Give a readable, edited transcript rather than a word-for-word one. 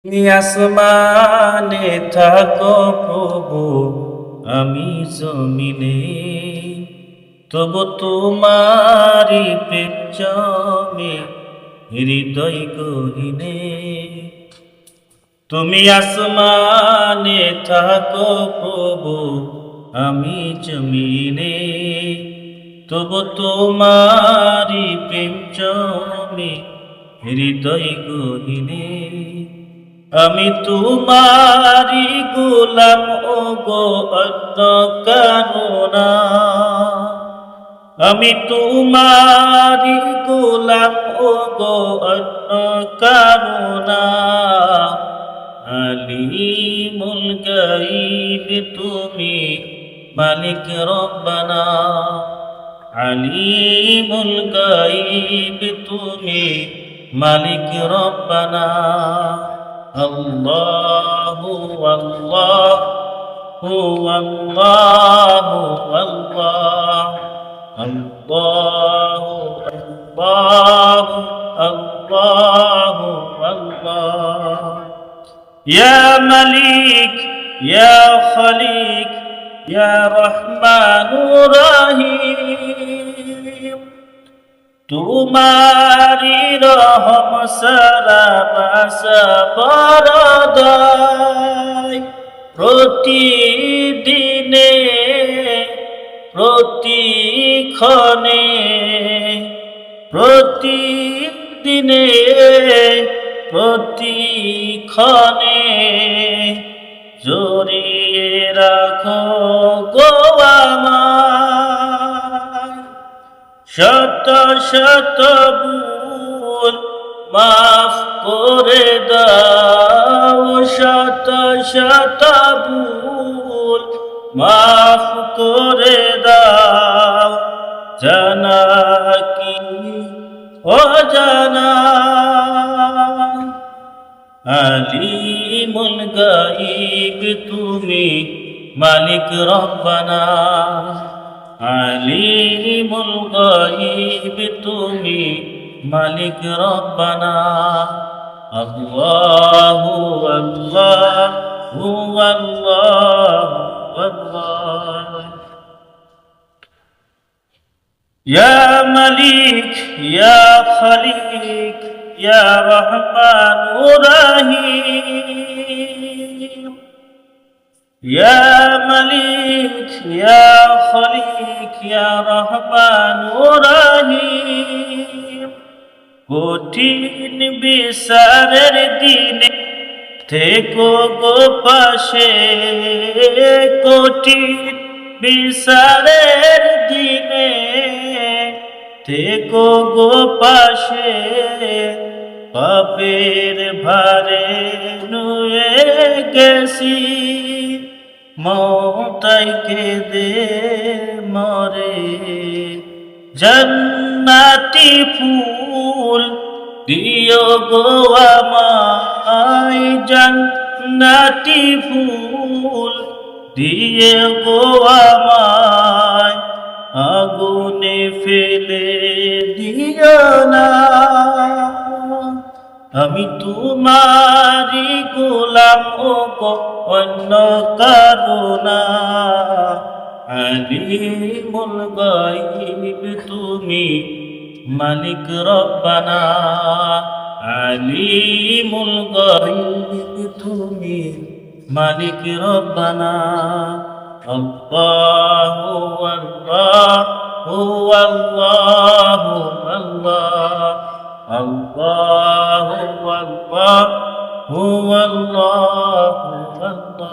তুমি আসমানে থাকো প্রভু, আমি জমিনে, তবু তোমারি প্রেম জমে হৃদয় গহীনে। তুমি আসমানে থাকো প্রভু, আমি জমিনে, তবু তোমারি প্রেম জমে হৃদয় গহীনে। আমি তোমারি গোলাম ও গো অন্য কারণা, আমি তোমারি গোলাম ও গো অন্য কারণা। আলিমুল গায়ব তুমি মালিক রব্বানা, আলিমুল গায়ব তুমি মালিক রব্বানা। আল্লাহু আল্লাহু আল্লাহু আল্লাহ, আল্লাহু আল্লাহু আল্লাহু আল্লাহ। ইয়া মালিক ইয়া খালিক ইয়া রহমানুর রহিম, তোমারি রহম সারা বাসা বরদাই। প্রতিদিনে প্রতিক্ষণে প্রতিদিনে প্রতিক্ষণে জড়িয়ে রাখো গো আমায়। শত শত ভুল মাফ করে দাও, শত শত ভুল মাফ করে দাও। জানা কি অজানা, আলিমুল গায়ব তুমি মালিক রব্বানা, আলিমুল গায়ব তুমি মালিক রব্বানা। আল্লাহু আল্লাহু আল্লাহু আল্লাহ। ইয়া মালিক ইয়া খালিক ইয়া রহমানুর রহিম, ইয়া মালিক ইয়া খালিক ইয়া রহমানুর রহিম। কঠিন বিচারের দিনে থেকো গো পাশে, কঠিন বিচারের দিনে থেকো গো পাশে। পাপের ভারে নুয়ে গেছি, মওতাই কেঁদে মরে। জান্নাতি ফুল দিও গো আমায়, জান্নাতি ফুল দিও গো আমায়। আগুনে ফেলে দিও না, আমি তোমারি গোলাম ও গো অন্য কারণা। আলিমুল গায়ব তুমি মালিক রব্বানা, আলিমুল গায়ব তুমি মালিক রব্বানা। আল্লাহু আল্লাহু আল্লাহু আল্লাহ, আল্লাহু আল্লাহু আল্লাহু আল্লাহ।